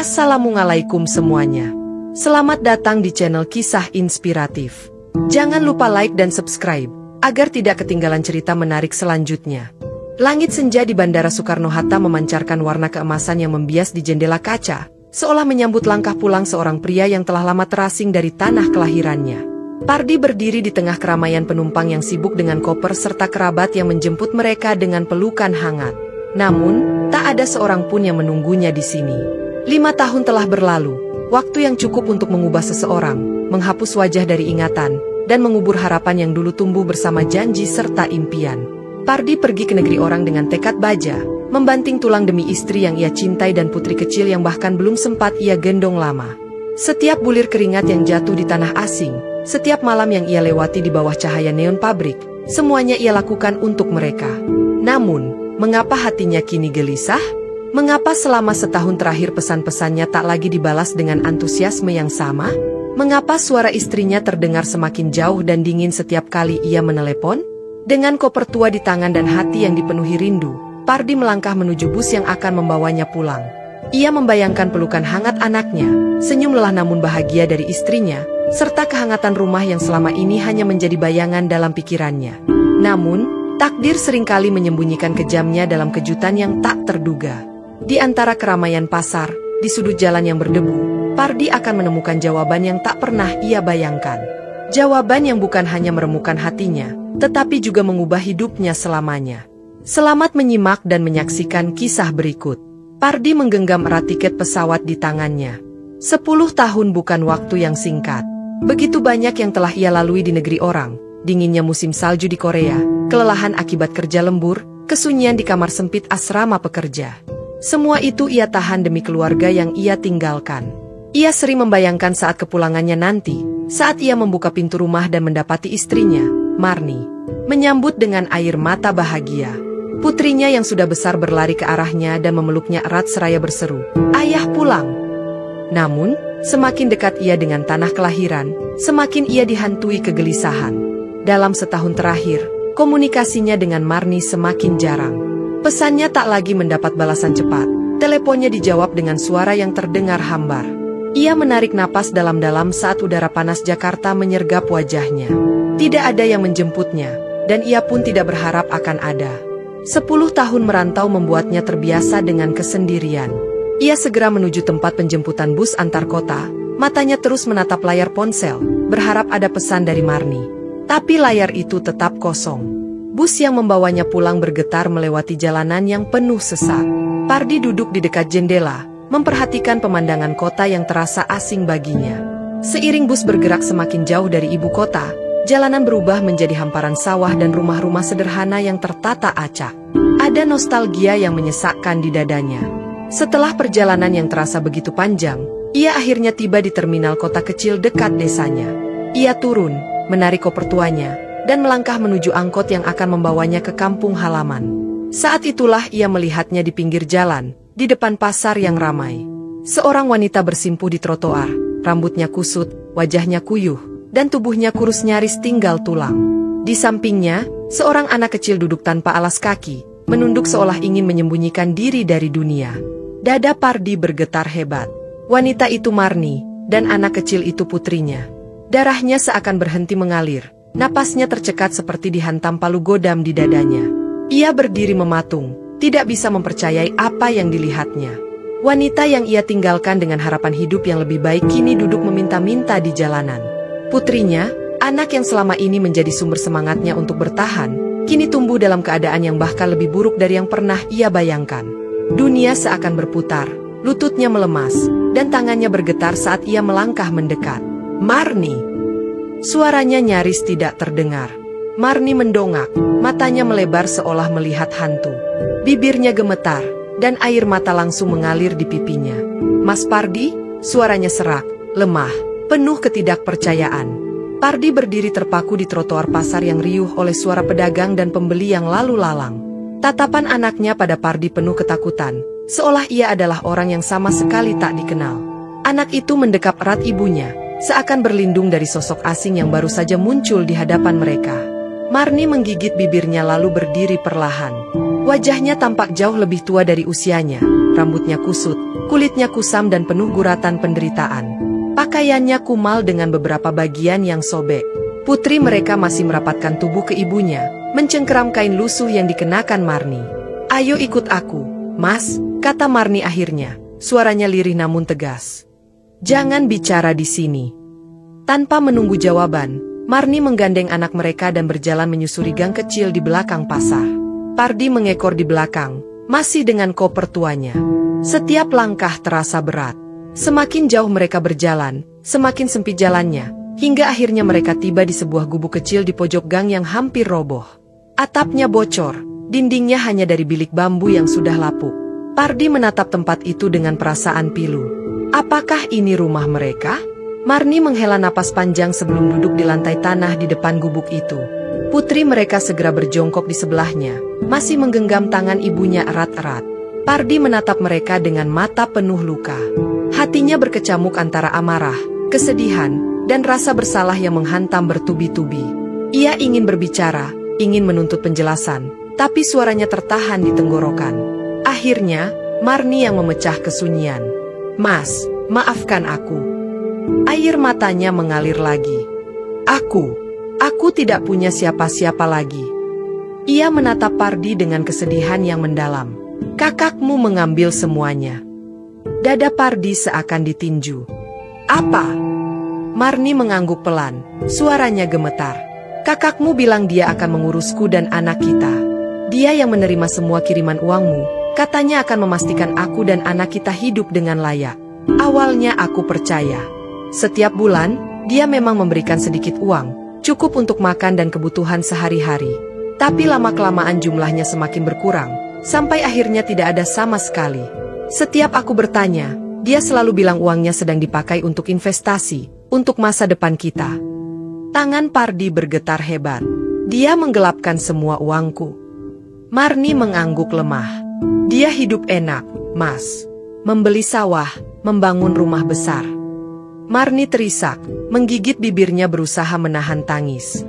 Assalamualaikum semuanya. Selamat datang di channel Kisah Inspiratif. Jangan lupa like dan subscribe, agar tidak ketinggalan cerita menarik selanjutnya. Langit senja di Bandara Soekarno-Hatta memancarkan warna keemasan yang membias di jendela kaca, seolah menyambut langkah pulang seorang pria yang telah lama terasing dari tanah kelahirannya. Pardi berdiri di tengah keramaian penumpang yang sibuk dengan koper serta kerabat yang menjemput mereka dengan pelukan hangat. Namun, tak ada seorang pun yang menunggunya di sini. 5 tahun telah berlalu, waktu yang cukup untuk mengubah seseorang, menghapus wajah dari ingatan, dan mengubur harapan yang dulu tumbuh bersama janji serta impian. Pardi pergi ke negeri orang dengan tekad baja, membanting tulang demi istri yang ia cintai dan putri kecil yang bahkan belum sempat ia gendong lama. Setiap bulir keringat yang jatuh di tanah asing, setiap malam yang ia lewati di bawah cahaya neon pabrik, semuanya ia lakukan untuk mereka. Namun, mengapa hatinya kini gelisah? Mengapa selama setahun terakhir pesan-pesannya tak lagi dibalas dengan antusiasme yang sama? Mengapa suara istrinya terdengar semakin jauh dan dingin setiap kali ia menelepon? Dengan koper tua di tangan dan hati yang dipenuhi rindu, Pardi melangkah menuju bus yang akan membawanya pulang. Ia membayangkan pelukan hangat anaknya, senyum lelah namun bahagia dari istrinya, serta kehangatan rumah yang selama ini hanya menjadi bayangan dalam pikirannya. Namun, takdir seringkali menyembunyikan kejamnya dalam kejutan yang tak terduga. Di antara keramaian pasar, di sudut jalan yang berdebu, Pardi akan menemukan jawaban yang tak pernah ia bayangkan. Jawaban yang bukan hanya meremukan hatinya, tetapi juga mengubah hidupnya selamanya. Selamat menyimak dan menyaksikan kisah berikut. Pardi menggenggam erat tiket pesawat di tangannya. 10 tahun bukan waktu yang singkat. Begitu banyak yang telah ia lalui di negeri orang, dinginnya musim salju di Korea, kelelahan akibat kerja lembur, kesunyian di kamar sempit asrama pekerja. Semua itu ia tahan demi keluarga yang ia tinggalkan. Ia sering membayangkan saat kepulangannya nanti, saat ia membuka pintu rumah dan mendapati istrinya, Marni, menyambut dengan air mata bahagia. Putrinya yang sudah besar berlari ke arahnya dan memeluknya erat seraya berseru, "Ayah pulang!" Namun, semakin dekat ia dengan tanah kelahiran, semakin ia dihantui kegelisahan. Dalam setahun terakhir, komunikasinya dengan Marni semakin jarang. Pesannya tak lagi mendapat balasan cepat. Teleponnya dijawab dengan suara yang terdengar hambar. Ia menarik napas dalam-dalam saat udara panas Jakarta menyergap wajahnya. Tidak ada yang menjemputnya, dan ia pun tidak berharap akan ada. 10 tahun merantau membuatnya terbiasa dengan kesendirian. Ia segera menuju tempat penjemputan bus antar kota, matanya terus menatap layar ponsel, berharap ada pesan dari Marni. Tapi layar itu tetap kosong. Bus yang membawanya pulang bergetar melewati jalanan yang penuh sesak. Pardi duduk di dekat jendela, memperhatikan pemandangan kota yang terasa asing baginya. Seiring bus bergerak semakin jauh dari ibu kota, jalanan berubah menjadi hamparan sawah dan rumah-rumah sederhana yang tertata acak. Ada nostalgia yang menyesakkan di dadanya. Setelah perjalanan yang terasa begitu panjang, ia akhirnya tiba di terminal kota kecil dekat desanya. Ia turun, menarik koper tuanya, dan melangkah menuju angkot yang akan membawanya ke kampung halaman. Saat itulah ia melihatnya di pinggir jalan, di depan pasar yang ramai. Seorang wanita bersimpuh di trotoar, rambutnya kusut, wajahnya kuyuh, dan tubuhnya kurus nyaris tinggal tulang. Di sampingnya, seorang anak kecil duduk tanpa alas kaki, menunduk seolah ingin menyembunyikan diri dari dunia. Dada Pardi bergetar hebat. Wanita itu Marni, dan anak kecil itu putrinya. Darahnya seakan berhenti mengalir. Napasnya tercekat seperti dihantam palu godam di dadanya. Ia berdiri mematung, tidak bisa mempercayai apa yang dilihatnya. Wanita yang ia tinggalkan dengan harapan hidup yang lebih baik kini duduk meminta-minta di jalanan. Putrinya, anak yang selama ini menjadi sumber semangatnya untuk bertahan, kini tumbuh dalam keadaan yang bahkan lebih buruk dari yang pernah ia bayangkan. Dunia seakan berputar, lututnya melemas, dan tangannya bergetar saat ia melangkah mendekat. "Marni!" Suaranya nyaris tidak terdengar. Marni mendongak, matanya melebar seolah melihat hantu. Bibirnya gemetar, dan air mata langsung mengalir di pipinya. "Mas Pardi?" Suaranya serak, lemah, penuh ketidakpercayaan. Pardi berdiri terpaku di trotoar pasar yang riuh oleh suara pedagang dan pembeli yang lalu lalang. Tatapan anaknya pada Pardi penuh ketakutan, seolah ia adalah orang yang sama sekali tak dikenal. Anak itu mendekap erat ibunya, seakan berlindung dari sosok asing yang baru saja muncul di hadapan mereka. Marni menggigit bibirnya lalu berdiri perlahan. Wajahnya tampak jauh lebih tua dari usianya, rambutnya kusut, kulitnya kusam dan penuh guratan penderitaan. Pakaiannya kumal dengan beberapa bagian yang sobek. Putri mereka masih merapatkan tubuh ke ibunya, mencengkeram kain lusuh yang dikenakan Marni. "Ayo ikut aku, Mas," kata Marni akhirnya, suaranya lirih namun tegas. "Jangan bicara di sini." Tanpa menunggu jawaban, Marni menggandeng anak mereka dan berjalan menyusuri gang kecil di belakang pasar. Pardi mengekor di belakang, masih dengan koper tuanya. Setiap langkah terasa berat. Semakin jauh mereka berjalan, semakin sempit jalannya, hingga akhirnya mereka tiba di sebuah gubuk kecil di pojok gang yang hampir roboh. Atapnya bocor, dindingnya hanya dari bilik bambu yang sudah lapuk. Pardi menatap tempat itu dengan perasaan pilu. Apakah ini rumah mereka? Marni menghela napas panjang sebelum duduk di lantai tanah di depan gubuk itu. Putri mereka segera berjongkok di sebelahnya, masih menggenggam tangan ibunya erat-erat. Pardi menatap mereka dengan mata penuh luka. Hatinya berkecamuk antara amarah, kesedihan, dan rasa bersalah yang menghantam bertubi-tubi. Ia ingin berbicara, ingin menuntut penjelasan, tapi suaranya tertahan di tenggorokan. Akhirnya, Marni yang memecah kesunyian. "Mas, maafkan aku." Air matanya mengalir lagi. Aku tidak punya siapa-siapa lagi." Ia menatap Pardi dengan kesedihan yang mendalam. "Kakakmu mengambil semuanya." Dada Pardi seakan ditinju. "Apa?" Marni mengangguk pelan, suaranya gemetar. "Kakakmu bilang dia akan mengurusku dan anak kita. Dia yang menerima semua kiriman uangmu, katanya akan memastikan aku dan anak kita hidup dengan layak. Awalnya aku percaya. Setiap bulan, dia memang memberikan sedikit uang, cukup untuk makan dan kebutuhan sehari-hari. Tapi lama-kelamaan jumlahnya semakin berkurang, sampai akhirnya tidak ada sama sekali. Setiap aku bertanya, dia selalu bilang uangnya sedang dipakai untuk investasi, untuk masa depan kita." Tangan Pardi bergetar hebat. "Dia menggelapkan semua uangku." Marni mengangguk lemah. "Dia hidup enak, Mas. Membeli sawah, membangun rumah besar." Marni terisak, menggigit bibirnya berusaha menahan tangis.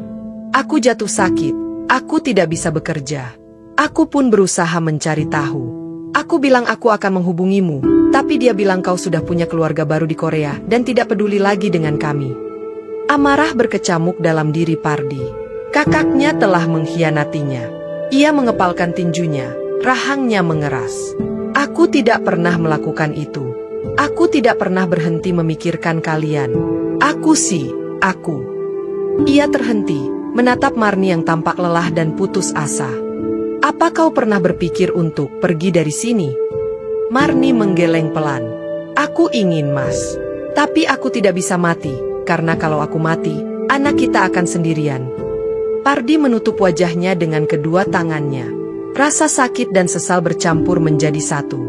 "Aku jatuh sakit, aku tidak bisa bekerja. Aku pun berusaha mencari tahu. Aku bilang aku akan menghubungimu, tapi dia bilang kau sudah punya keluarga baru di Korea dan tidak peduli lagi dengan kami." Amarah berkecamuk dalam diri Pardi. Kakaknya telah mengkhianatinya. Ia mengepalkan tinjunya, rahangnya mengeras. "Aku tidak pernah melakukan itu. Aku tidak pernah berhenti memikirkan kalian. Aku. Ia terhenti, menatap Marni yang tampak lelah dan putus asa. "Apa kau pernah berpikir untuk pergi dari sini?" Marni menggeleng pelan. "Aku ingin, Mas. Tapi aku tidak bisa mati, karena kalau aku mati, anak kita akan sendirian." Pardi menutup wajahnya dengan kedua tangannya. Rasa sakit dan sesal bercampur menjadi satu.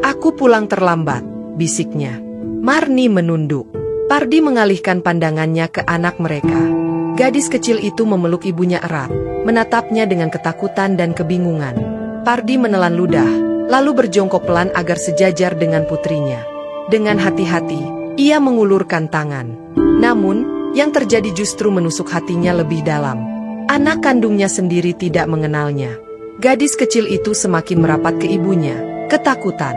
"Aku pulang terlambat," bisiknya. Marni menunduk. Pardi mengalihkan pandangannya ke anak mereka. Gadis kecil itu memeluk ibunya erat, menatapnya dengan ketakutan dan kebingungan. Pardi menelan ludah, lalu berjongkok pelan agar sejajar dengan putrinya. Dengan hati-hati, ia mengulurkan tangan. Namun, yang terjadi justru menusuk hatinya lebih dalam. Anak kandungnya sendiri tidak mengenalnya. Gadis kecil itu semakin merapat ke ibunya, ketakutan.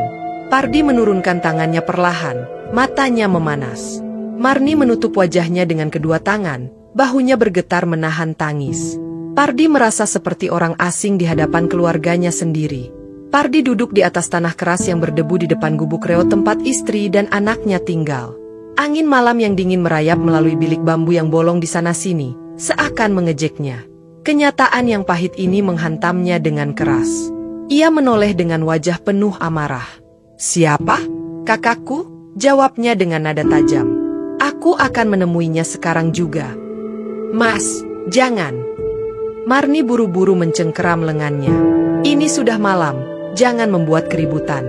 Pardi menurunkan tangannya perlahan, matanya memanas. Marni menutup wajahnya dengan kedua tangan, bahunya bergetar menahan tangis. Pardi merasa seperti orang asing di hadapan keluarganya sendiri. Pardi duduk di atas tanah keras yang berdebu di depan gubuk reot tempat istri dan anaknya tinggal. Angin malam yang dingin merayap melalui bilik bambu yang bolong di sana-sini, seakan mengejeknya. Kenyataan yang pahit ini menghantamnya dengan keras. Ia menoleh dengan wajah penuh amarah. "Siapa? Kakakku?" jawabnya dengan nada tajam. "Aku akan menemuinya sekarang juga." "Mas, jangan." Marni buru-buru mencengkeram lengannya. "Ini sudah malam, jangan membuat keributan."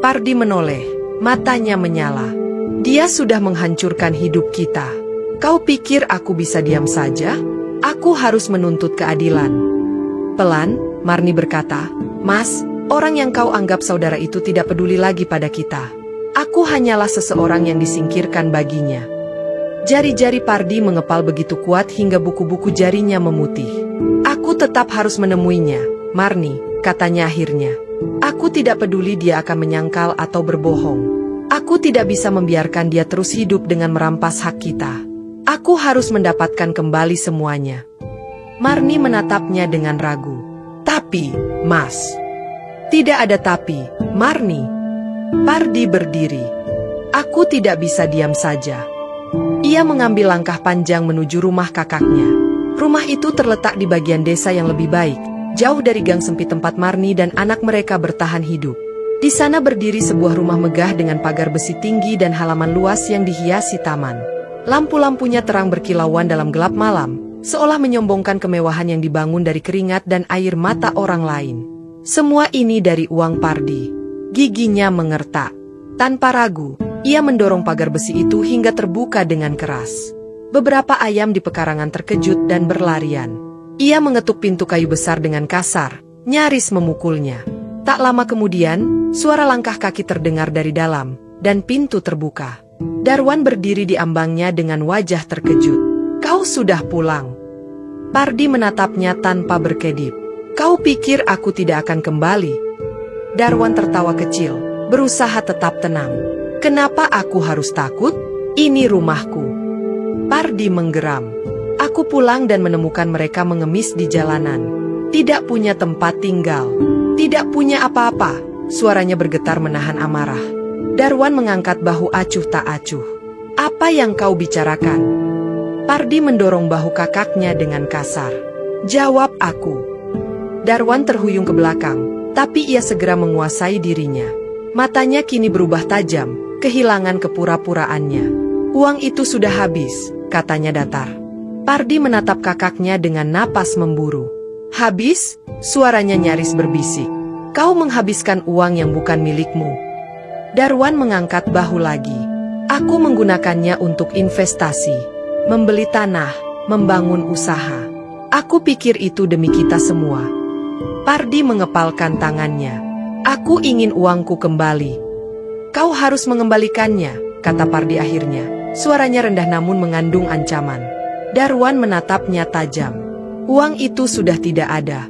Pardi menoleh, matanya menyala. "Dia sudah menghancurkan hidup kita. Kau pikir aku bisa diam saja? Aku harus menuntut keadilan." Pelan, Marni berkata, "Mas, orang yang kau anggap saudara itu tidak peduli lagi pada kita. Aku hanyalah seseorang yang disingkirkan baginya." Jari-jari Pardi mengepal begitu kuat hingga buku-buku jarinya memutih. "Aku tetap harus menemuinya, Marni," katanya akhirnya. "Aku Aku tidak peduli dia akan menyangkal atau berbohong. Aku tidak bisa membiarkan dia terus hidup dengan merampas hak kita. Aku harus mendapatkan kembali semuanya. Marni menatapnya dengan ragu. Tapi, Mas. Tidak ada tapi, Marni. Pardi berdiri. Aku tidak bisa diam saja. Ia mengambil langkah panjang menuju rumah kakaknya. Rumah itu terletak di bagian desa yang lebih baik, jauh dari gang sempit tempat Marni dan anak mereka bertahan hidup. Di sana berdiri sebuah rumah megah dengan pagar besi tinggi dan halaman luas yang dihiasi taman. Lampu-lampunya terang berkilauan dalam gelap malam, seolah menyombongkan kemewahan yang dibangun dari keringat dan air mata orang lain. Semua ini dari uang Pardi. Giginya mengertak. Tanpa ragu, ia mendorong pagar besi itu hingga terbuka dengan keras. Beberapa ayam di pekarangan terkejut dan berlarian. Ia mengetuk pintu kayu besar dengan kasar, nyaris memukulnya. Tak lama kemudian, suara langkah kaki terdengar dari dalam, dan pintu terbuka. Darwan berdiri di ambangnya dengan wajah terkejut. Kau sudah pulang. Pardi menatapnya tanpa berkedip. Kau pikir aku tidak akan kembali? Darwan tertawa kecil, berusaha tetap tenang. Kenapa aku harus takut? Ini rumahku. Pardi menggeram. Aku pulang dan menemukan mereka mengemis di jalanan. Tidak punya tempat tinggal. Tidak punya apa-apa. Suaranya bergetar menahan amarah. Darwan mengangkat bahu acuh tak acuh. Apa yang kau bicarakan? Pardi mendorong bahu kakaknya dengan kasar. Jawab aku. Darwan terhuyung ke belakang, tapi ia segera menguasai dirinya. Matanya kini berubah tajam, kehilangan kepura-puraannya. Uang itu sudah habis, katanya datar. Pardi menatap kakaknya dengan napas memburu. Habis? Suaranya nyaris berbisik. Kau menghabiskan uang yang bukan milikmu. Darwan mengangkat bahu lagi. Aku menggunakannya untuk investasi. Membeli tanah, membangun usaha. Aku pikir itu demi kita semua. Pardi mengepalkan tangannya. Aku ingin uangku kembali. Kau harus mengembalikannya, kata Pardi akhirnya. Suaranya rendah namun mengandung ancaman. Darwan menatapnya tajam. Uang itu sudah tidak ada.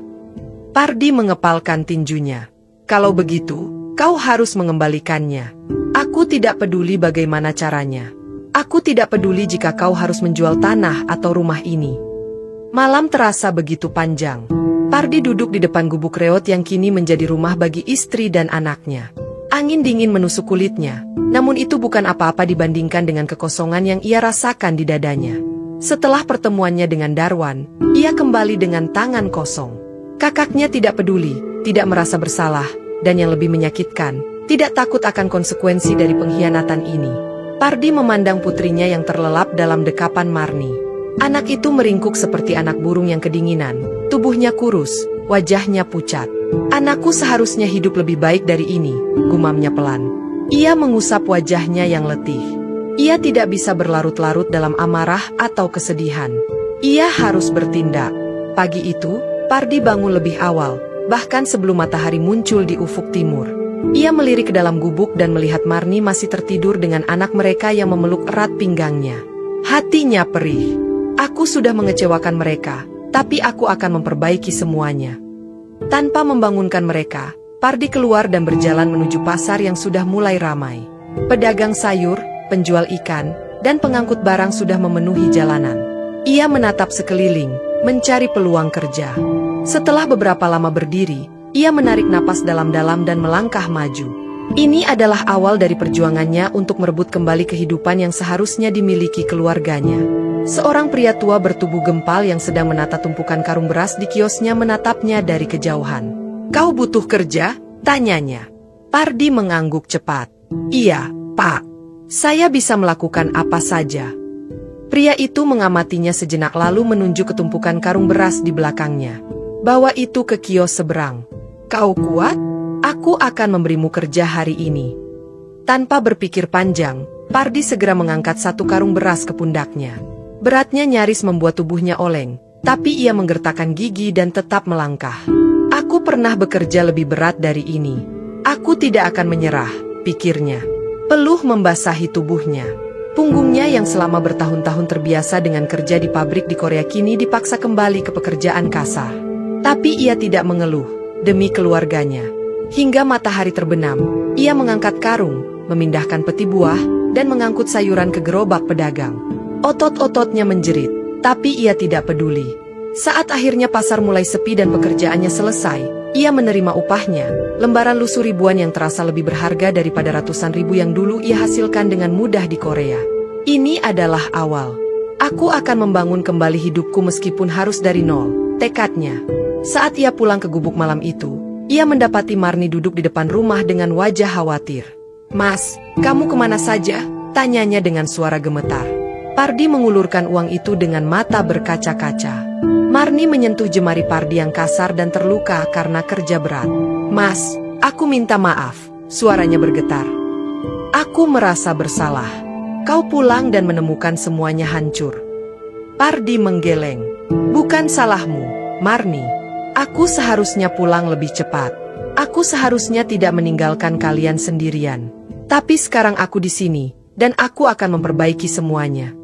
Pardi mengepalkan tinjunya. Kalau begitu, kau harus mengembalikannya. Aku tidak peduli bagaimana caranya. Aku tidak peduli jika kau harus menjual tanah atau rumah ini. Malam terasa begitu panjang. Pardi duduk di depan gubuk reot yang kini menjadi rumah bagi istri dan anaknya. Angin dingin menusuk kulitnya, namun itu bukan apa-apa dibandingkan dengan kekosongan yang ia rasakan di dadanya. Setelah pertemuannya dengan Darwan, ia kembali dengan tangan kosong. Kakaknya tidak peduli, tidak merasa bersalah, dan yang lebih menyakitkan, tidak takut akan konsekuensi dari pengkhianatan ini. Pardi memandang putrinya yang terlelap dalam dekapan Marni. Anak itu meringkuk seperti anak burung yang kedinginan, tubuhnya kurus, wajahnya pucat. Anakku seharusnya hidup lebih baik dari ini, gumamnya pelan. Ia mengusap wajahnya yang letih. Ia tidak bisa berlarut-larut dalam amarah atau kesedihan. Ia harus bertindak. Pagi itu, Pardi bangun lebih awal, bahkan sebelum matahari muncul di ufuk timur. Ia melirik ke dalam gubuk dan melihat Marni masih tertidur dengan anak mereka yang memeluk erat pinggangnya. Hatinya perih. Aku sudah mengecewakan mereka, tapi aku akan memperbaiki semuanya. Tanpa membangunkan mereka, Pardi keluar dan berjalan menuju pasar yang sudah mulai ramai. Pedagang sayur, penjual ikan, dan pengangkut barang sudah memenuhi jalanan. Ia menatap sekeliling, mencari peluang kerja. Setelah beberapa lama berdiri, ia menarik napas dalam-dalam dan melangkah maju. Ini adalah awal dari perjuangannya untuk merebut kembali kehidupan yang seharusnya dimiliki keluarganya. Seorang pria tua bertubuh gempal yang sedang menata tumpukan karung beras di kiosnya menatapnya dari kejauhan. Kau butuh kerja? Tanyanya. Pardi mengangguk cepat. Iya, Pak. Saya bisa melakukan apa saja. Pria itu mengamatinya sejenak lalu menunjuk ke tumpukan karung beras di belakangnya. Bawa itu ke kios seberang. Kau kuat? Aku akan memberimu kerja hari ini. Tanpa berpikir panjang, Pardi segera mengangkat satu karung beras ke pundaknya. Beratnya nyaris membuat tubuhnya oleng, tapi ia menggertakkan gigi dan tetap melangkah. Aku pernah bekerja lebih berat dari ini. Aku tidak akan menyerah, pikirnya. Peluh membasahi tubuhnya. Punggungnya yang selama bertahun-tahun terbiasa dengan kerja di pabrik di Korea kini dipaksa kembali ke pekerjaan kasar. Tapi ia tidak mengeluh, demi keluarganya. Hingga matahari terbenam, ia mengangkat karung, memindahkan peti buah, dan mengangkut sayuran ke gerobak pedagang. Otot-ototnya menjerit, tapi ia tidak peduli. Saat akhirnya pasar mulai sepi dan pekerjaannya selesai, ia menerima upahnya, lembaran lusuh ribuan yang terasa lebih berharga daripada ratusan ribu yang dulu ia hasilkan dengan mudah di Korea. Ini adalah awal. Aku akan membangun kembali hidupku meskipun harus dari nol, tekadnya. Saat ia pulang ke gubuk malam itu, ia mendapati Marni duduk di depan rumah dengan wajah khawatir. "Mas, kamu kemana saja?" tanyanya dengan suara gemetar. Pardi mengulurkan uang itu dengan mata berkaca-kaca. Marni menyentuh jemari Pardi yang kasar dan terluka karena kerja berat. "Mas, aku minta maaf," suaranya bergetar. "Aku merasa bersalah. Kau pulang dan menemukan semuanya hancur." Pardi menggeleng. "Bukan salahmu, Marni. Aku seharusnya pulang lebih cepat. Aku seharusnya tidak meninggalkan kalian sendirian. Tapi sekarang aku di sini, dan aku akan memperbaiki semuanya."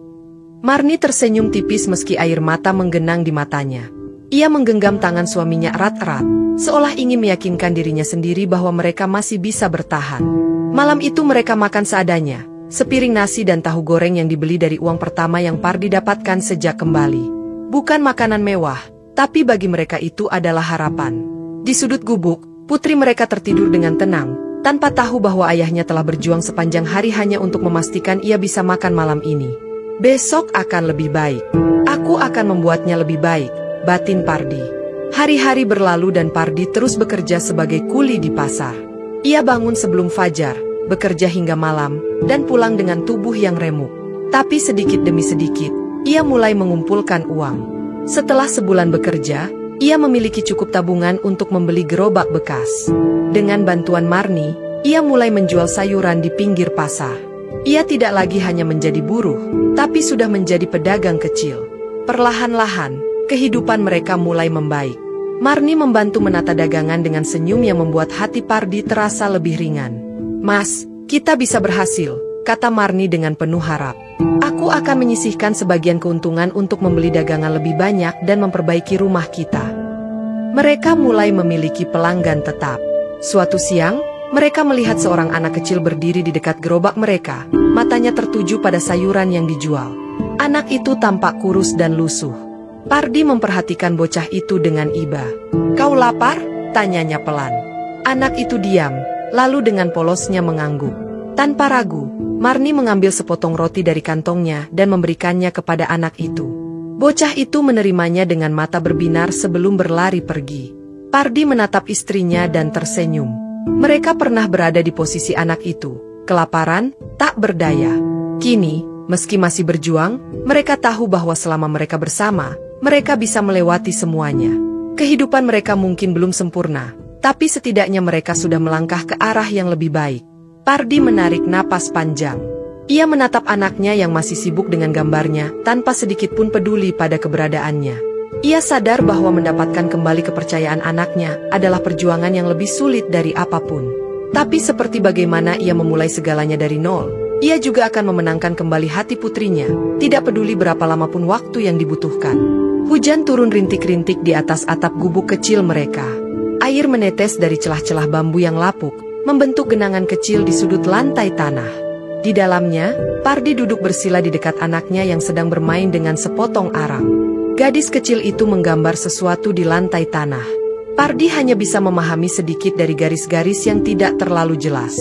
Marni tersenyum tipis meski air mata menggenang di matanya. Ia menggenggam tangan suaminya erat-erat, seolah ingin meyakinkan dirinya sendiri bahwa mereka masih bisa bertahan. Malam itu mereka makan seadanya, sepiring nasi dan tahu goreng yang dibeli dari uang pertama yang Pardi dapatkan sejak kembali. Bukan makanan mewah, tapi bagi mereka itu adalah harapan. Di sudut gubuk, putri mereka tertidur dengan tenang, tanpa tahu bahwa ayahnya telah berjuang sepanjang hari hanya untuk memastikan ia bisa makan malam ini. "Besok akan lebih baik. Aku akan membuatnya lebih baik," batin Pardi. Hari-hari berlalu dan Pardi terus bekerja sebagai kuli di pasar. Ia bangun sebelum fajar, bekerja hingga malam, dan pulang dengan tubuh yang remuk. Tapi sedikit demi sedikit, ia mulai mengumpulkan uang. Setelah sebulan bekerja, ia memiliki cukup tabungan untuk membeli gerobak bekas. Dengan bantuan Marni, ia mulai menjual sayuran di pinggir pasar. Ia tidak lagi hanya menjadi buruh, tapi sudah menjadi pedagang kecil. Perlahan-lahan, kehidupan mereka mulai membaik. Marni membantu menata dagangan dengan senyum yang membuat hati Pardi terasa lebih ringan. "Mas, kita bisa berhasil," kata Marni dengan penuh harap. "Aku akan menyisihkan sebagian keuntungan untuk membeli dagangan lebih banyak dan memperbaiki rumah kita." Mereka mulai memiliki pelanggan tetap. Suatu siang, mereka melihat seorang anak kecil berdiri di dekat gerobak mereka, matanya tertuju pada sayuran yang dijual. Anak itu tampak kurus dan lusuh. Pardi memperhatikan bocah itu dengan iba. "Kau lapar?" tanyanya pelan. Anak itu diam, lalu dengan polosnya mengangguk. Tanpa ragu, Marni mengambil sepotong roti dari kantongnya dan memberikannya kepada anak itu. Bocah itu menerimanya dengan mata berbinar sebelum berlari pergi. Pardi menatap istrinya dan tersenyum. Mereka pernah berada di posisi anak itu, kelaparan, tak berdaya. Kini, meski masih berjuang, mereka tahu bahwa selama mereka bersama, mereka bisa melewati semuanya. Kehidupan mereka mungkin belum sempurna, tapi setidaknya mereka sudah melangkah ke arah yang lebih baik. Pardi menarik napas panjang. Ia menatap anaknya yang masih sibuk dengan gambarnya, tanpa sedikit pun peduli pada keberadaannya. Ia sadar bahwa mendapatkan kembali kepercayaan anaknya adalah perjuangan yang lebih sulit dari apapun. Tapi seperti bagaimana ia memulai segalanya dari nol, ia juga akan memenangkan kembali hati putrinya, tidak peduli berapa lama pun waktu yang dibutuhkan. Hujan turun rintik-rintik di atas atap gubuk kecil mereka. Air menetes dari celah-celah bambu yang lapuk, membentuk genangan kecil di sudut lantai tanah. Di dalamnya, Pardi duduk bersila di dekat anaknya yang sedang bermain dengan sepotong arang. Gadis kecil itu menggambar sesuatu di lantai tanah. Pardi hanya bisa memahami sedikit dari garis-garis yang tidak terlalu jelas.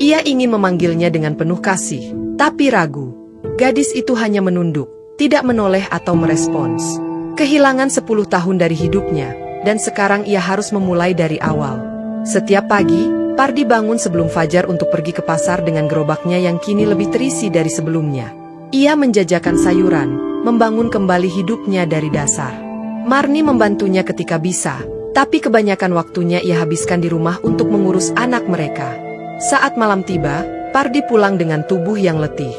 Ia ingin memanggilnya dengan penuh kasih, tapi ragu. Gadis itu hanya menunduk, tidak menoleh atau merespons. Kehilangan 10 tahun dari hidupnya, dan sekarang ia harus memulai dari awal. Setiap pagi, Pardi bangun sebelum fajar untuk pergi ke pasar dengan gerobaknya yang kini lebih terisi dari sebelumnya. Ia menjajakan sayuran, membangun kembali hidupnya dari dasar. Marni membantunya ketika bisa, tapi kebanyakan waktunya ia habiskan di rumah untuk mengurus anak mereka. Saat malam tiba, Pardi pulang dengan tubuh yang letih.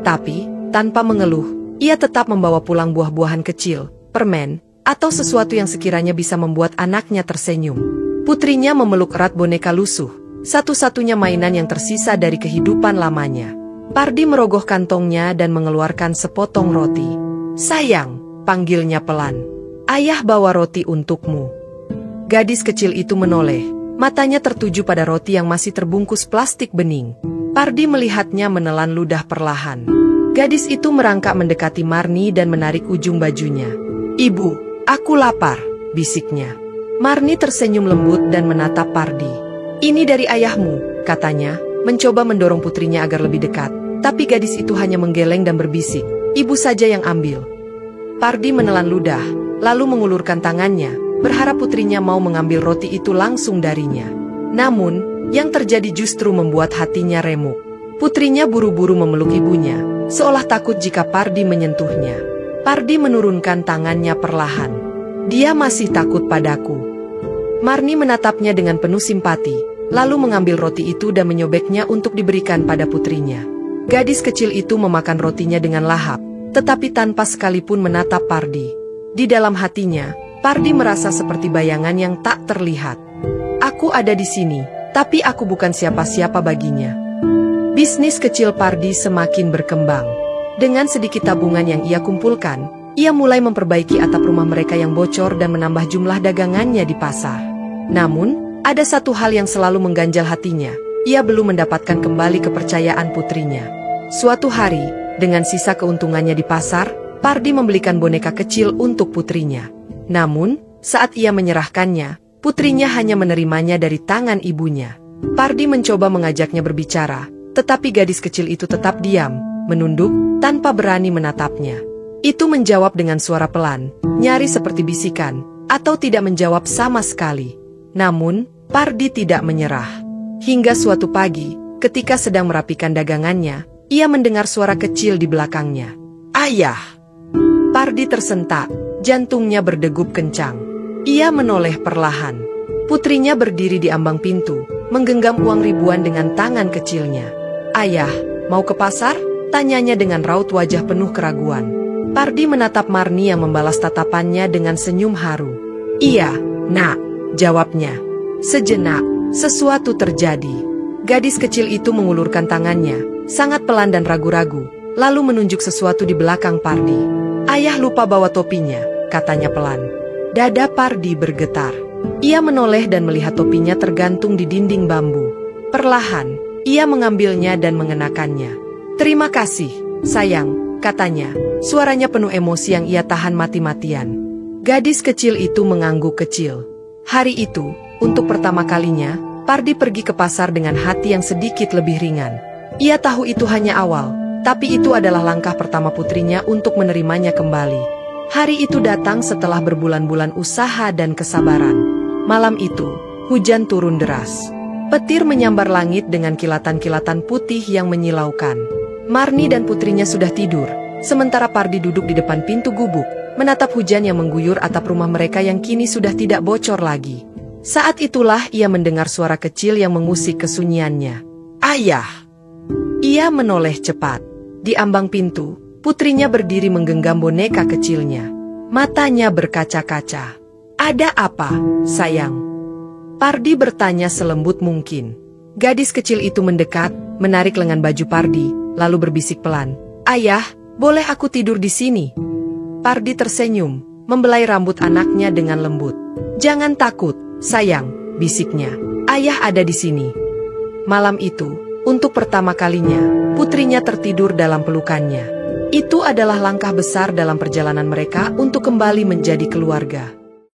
Tapi, tanpa mengeluh, ia tetap membawa pulang buah-buahan kecil, permen, atau sesuatu yang sekiranya bisa membuat anaknya tersenyum. Putrinya memeluk erat boneka lusuh, satu-satunya mainan yang tersisa dari kehidupan lamanya. Pardi merogoh kantongnya dan mengeluarkan sepotong roti. "Sayang," panggilnya pelan. "Ayah bawa roti untukmu." Gadis kecil itu menoleh, Matanya tertuju pada roti yang masih terbungkus plastik bening. Pardi melihatnya menelan ludah perlahan. Gadis itu merangkak mendekati Marni dan menarik ujung bajunya. "Ibu, aku lapar," bisiknya. Marni tersenyum lembut dan menatap Pardi. "Ini dari ayahmu," katanya, mencoba mendorong putrinya agar lebih dekat. Tapi gadis itu hanya menggeleng dan berbisik, "Ibu saja yang ambil." Pardi menelan ludah, lalu mengulurkan tangannya, berharap putrinya mau mengambil roti itu langsung darinya. Namun, yang terjadi justru membuat hatinya remuk. Putrinya buru-buru memeluk ibunya, seolah takut jika Pardi menyentuhnya. Pardi menurunkan tangannya perlahan. "Dia masih takut padaku." Marni menatapnya dengan penuh simpati, lalu mengambil roti itu dan menyobeknya untuk diberikan pada putrinya. Gadis kecil itu memakan rotinya dengan lahap, tetapi tanpa sekalipun menatap Pardi. Di dalam hatinya, Pardi merasa seperti bayangan yang tak terlihat. "Aku ada di sini, tapi aku bukan siapa-siapa baginya." Bisnis kecil Pardi semakin berkembang. Dengan sedikit tabungan yang ia kumpulkan, ia mulai memperbaiki atap rumah mereka yang bocor dan menambah jumlah dagangannya di pasar. Namun, ada satu hal yang selalu mengganjal hatinya. Ia belum mendapatkan kembali kepercayaan putrinya. Suatu hari, dengan sisa keuntungannya di pasar, Pardi membelikan boneka kecil untuk putrinya. Namun, saat ia menyerahkannya, putrinya hanya menerimanya dari tangan ibunya. Pardi mencoba mengajaknya berbicara, tetapi gadis kecil itu tetap diam, menunduk, tanpa berani menatapnya. Itu menjawab dengan suara pelan, nyaris seperti bisikan, atau tidak menjawab sama sekali. Namun, Pardi tidak menyerah. Hingga suatu pagi, ketika sedang merapikan dagangannya, ia mendengar suara kecil di belakangnya. "Ayah!" Pardi tersentak, jantungnya berdegup kencang. Ia menoleh perlahan. Putrinya berdiri di ambang pintu, menggenggam uang ribuan dengan tangan kecilnya. "Ayah, mau ke pasar?" tanyanya dengan raut wajah penuh keraguan. Pardi menatap Marni yang membalas tatapannya dengan senyum haru. "Iya, nak," jawabnya. Sejenak, sesuatu terjadi. Gadis kecil itu mengulurkan tangannya, sangat pelan dan ragu-ragu, lalu menunjuk sesuatu di belakang Pardi. "Ayah lupa bawa topinya," katanya pelan. Dada Pardi bergetar. Ia menoleh dan melihat topinya tergantung di dinding bambu. Perlahan, ia mengambilnya dan mengenakannya. "Terima kasih, sayang," katanya, suaranya penuh emosi yang ia tahan mati-matian. Gadis kecil itu mengangguk kecil. Hari itu, untuk pertama kalinya, Pardi pergi ke pasar dengan hati yang sedikit lebih ringan. Ia tahu itu hanya awal, tapi itu adalah langkah pertama putrinya untuk menerimanya kembali. Hari itu datang setelah berbulan-bulan usaha dan kesabaran. Malam itu, hujan turun deras. Petir menyambar langit dengan kilatan-kilatan putih yang menyilaukan. Marni dan putrinya sudah tidur, sementara Pardi duduk di depan pintu gubuk, menatap hujan yang mengguyur atap rumah mereka yang kini sudah tidak bocor lagi. Saat itulah ia mendengar suara kecil yang mengusik kesunyiannya. "Ayah!" Ia menoleh cepat. Di ambang pintu, putrinya berdiri menggenggam boneka kecilnya. Matanya berkaca-kaca. "Ada apa, sayang?" Pardi bertanya selembut mungkin. Gadis kecil itu mendekat, menarik lengan baju Pardi, lalu berbisik pelan, "Ayah, boleh aku tidur di sini?" Pardi tersenyum, membelai rambut anaknya dengan lembut. "Jangan takut, sayang," bisiknya. "Ayah ada di sini." Malam itu, untuk pertama kalinya, putrinya tertidur dalam pelukannya. Itu adalah langkah besar dalam perjalanan mereka untuk kembali menjadi keluarga.